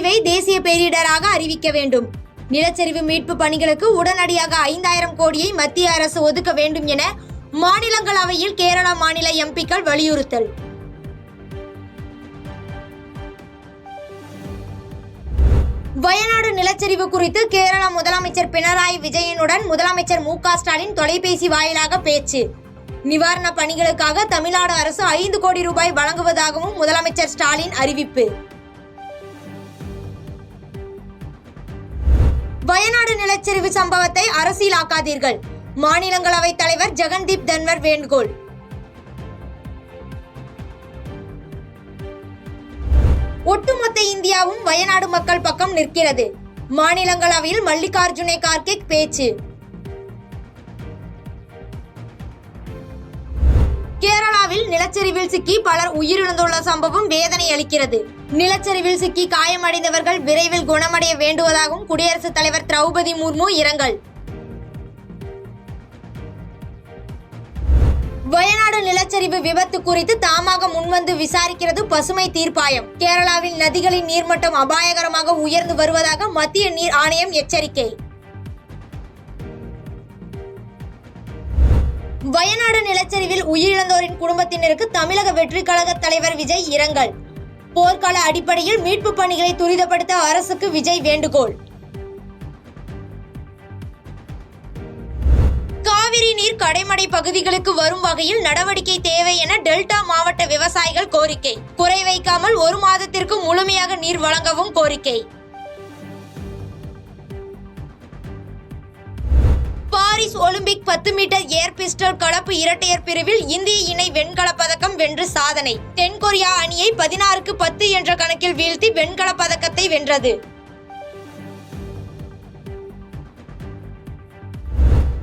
நிலச்சரிவை தேசிய பேரிடராக அறிவிக்க வேண்டும். நிலச்சரிவு மீட்பு பணிகளுக்கு உடனடியாக 5000 கோடியை மத்திய அரசு ஒதுக்க வேண்டும் என மாநிலங்களவையில் கேரள மாநில எம்பிக்கள் வலியுறுத்தல். வயநாடு நிலச்சரிவு குறித்து கேரள முதலமைச்சர் பினராயி விஜயனுடன் முதலமைச்சர் மு.க. ஸ்டாலின் தொலைபேசி வாயிலாக பேச்சு. நிவாரண பணிகளுக்காக தமிழ்நாடு அரசு 5 கோடி ரூபாய் வழங்குவதாகவும் முதலமைச்சர் ஸ்டாலின் அறிவிப்பு. வயநாடு நிலச்சரிவு சம்பவத்தை அரசியலாக்காதீர்கள், மாநிலங்களவை தலைவர் ஜெகன்தீப் தன்வர் வேண்டுகோள். ஒட்டுமொத்த இந்தியாவும் வயநாடு மக்கள் பக்கம் நிற்கிறது. மாநிலங்களவையில் மல்லிகார்ஜுன கார்கே பேச்சு. கேரளாவில் நிலச்சரிவில் சிக்கி பலர் உயிரிழந்துள்ள சம்பவம் வேதனை அளிக்கிறது. நிலச்சரிவில் சிக்கி காயமடைந்தவர்கள் விரைவில் குணமடைய வேண்டுவதாகவும் குடியரசுத் தலைவர் திரௌபதி முர்மு இரங்கல். வயநாடு நிலச்சரிவு விபத்து குறித்து தாமாக முன்வந்து விசாரிக்கிறது பசுமை தீர்ப்பாயம். கேரளாவில் நதிகளின் நீர்மட்டம் அபாயகரமாக உயர்ந்து வருவதாக மத்திய நீர் ஆணையம் எச்சரிக்கை. வயநாடு நிலச்சரிவில் உயிரிழந்தோரின் குடும்பத்தினருக்கு தமிழக வெற்றி கழக தலைவர் விஜய் இரங்கல். போர்க்கால அடிப்படையில் மீட்பு பணிகளை துரிதப்படுத்த அரசுக்கு விஜய் வேண்டுகோள். காவிரி நீர் கடைமடை பகுதிகளுக்கு வரும் வகையில் நடவடிக்கை தேவை என டெல்டா மாவட்ட விவசாயிகள் கோரிக்கை. குறை வைக்காமல் 1 மாதத்திற்கு முழுமையாக நீர் வழங்கவும் கோரிக்கை. Paris Olympic 10 metre air pistol கலப்பு இரட்டையர் பிரிவில் இந்திய இணை வெண்கலப் பதக்கம் வென்று சாதனை. தென்கொரியா அணியை 16க்கு 10 என்ற கணக்கில் வீழ்த்தி வெண்கலப் பதக்கத்தை வென்றது.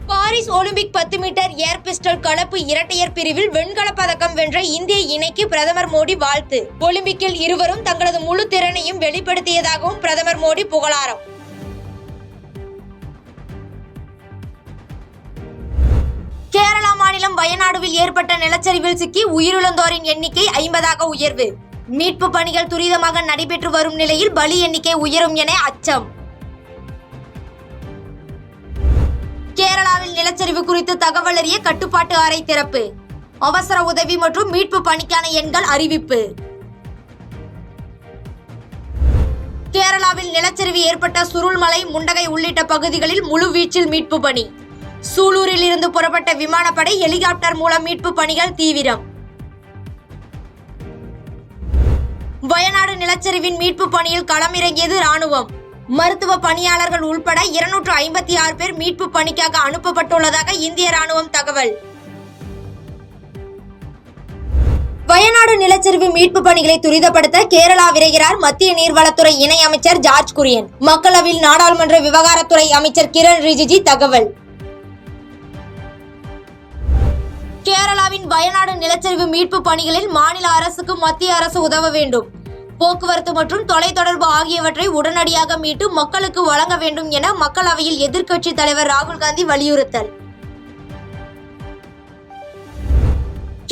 Paris Olympic 10 metre air pistol கலப்பு இரட்டையர் பிரிவில் வெண்கலப் பதக்கம் வென்ற இந்திய இணைக்கு பிரதமர் மோடி வாழ்த்து. ஒலிம்பிக்கில் இருவரும் தங்களது முழு திறனையும் வெளிப்படுத்தியதாகவும் பிரதமர் மோடி புகழாரம். கேரளா மாநிலம் வயநாடுவில் ஏற்பட்ட நிலச்சரிவில் சிக்கி உயிரிழந்தோரின் எண்ணிக்கை 50ஆக உயர்வு. மீட்பு பணிகள் துரிதமாக நடைபெற்று வரும் நிலையில் பலி எண்ணிக்கை உயரும் என அச்சம். கேரளாவில் நிலச்சரிவு குறித்து தகவல் அறிய கட்டுப்பாட்டு அறை திறப்பு. அவசர உதவி மற்றும் மீட்பு பணிக்கான எண்கள் அறிவிப்பு. கேரளாவில் நிலச்சரிவு ஏற்பட்ட சுருள்மலை, முண்டகை உள்ளிட்ட பகுதிகளில் முழுவீச்சில் மீட்பு பணி. சூலூரில் இருந்து புறப்பட்ட விமானப்படை, ஹெலிகாப்டர் மூலம் மீட்பு பணிகள் தீவிரம். வயநாடு நிலச்சரிவின் மீட்பு பணியில் களமிறங்கியது ராணுவம். மருத்துவ பணியாளர்கள் உள்பட 256 பேர் மீட்பு பணிக்காக அனுப்பப்பட்டுள்ளதாக இந்திய ராணுவம் தகவல். வயநாடு நிலச்சரிவு மீட்பு பணிகளை துரிதப்படுத்த கேரளா விரைகிறார் மத்திய நீர்வளத்துறை இணை அமைச்சர் ஜார்ஜ் குரியன். மக்களவையில் நாடாளுமன்ற விவகாரத்துறை அமைச்சர் கிரண் ரிஜிஜு தகவல். கேரளாவின் வயநாடு நிலச்சரிவு மீட்பு பணிகளில் மாநில அரசுக்கு மத்திய அரசு உதவ வேண்டும். போக்குவரத்து மற்றும் தொலைத்தொடர்பு ஆகியவற்றை உடனடியாக மீட்டு மக்களுக்கு வழங்க வேண்டும் என மக்களவையில் எதிர்க்கட்சி தலைவர் ராகுல் காந்தி வலியுறுத்தல்.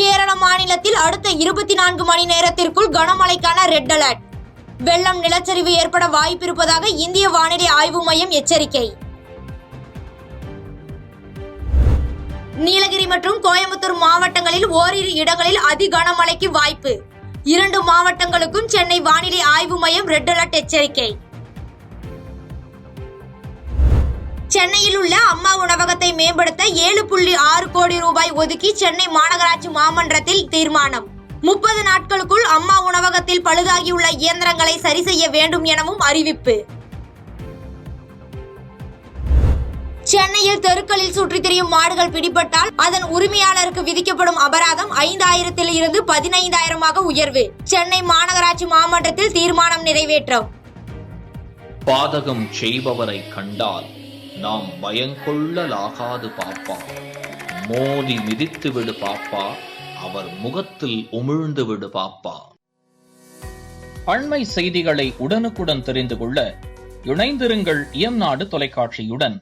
கேரள மாநிலத்தில் அடுத்த 24 மணி நேரத்திற்குள் கனமழைக்கான ரெட் அலர்ட். வெள்ளம், நிலச்சரிவு ஏற்பட வாய்ப்பிருப்பதாக இந்திய வானிலை ஆய்வு மையம் எச்சரிக்கை. நீலகிரி மற்றும் கோயம்புத்தூர் மாவட்டங்களில் ஓரிரு இடங்களில் அதி கனமழைக்கு வாய்ப்பு. 2 மாவட்டங்களுக்கும் சென்னை வானிலை ஆய்வு மையம் ரெட் அலர்ட் எச்சரிக்கை. சென்னையில் உள்ள அம்மா உணவகத்தை மேம்படுத்த 7.6 கோடி ரூபாய் ஒதுக்கி சென்னை மாநகராட்சி மாமன்றத்தில் தீர்மானம். 30 நாட்களுக்குள் அம்மா உணவகத்தில் பழுதாகியுள்ள இயந்திரங்களை சரி செய்ய வேண்டும் எனவும் அறிவிப்பு. சென்னையில் தெருக்களில் சுற்றித் திரியும் மாடுகள் பிடிபட்டால் அதன் உரிமையாளருக்கு விதிக்கப்படும் அபராதம் 5000 இருந்து 15000 உயர்வு. சென்னை மாநகராட்சி மாமன்றத்தில் தீர்மானம் நிறைவேற்றம். பாதகம் செய்பவரை கண்டால் நாம் பயங்கொள்ளலாகாது பாப்பா. மோதி மிதித்து விடு பாப்பா, அவர் முகத்தில் உமிழ்ந்து விடு பாப்பா. அண்மை செய்திகளை உடனுக்குடன் தெரிந்து கொள்ள இணைந்திருங்கள் இயம்நாடு தொலைக்காட்சியுடன்.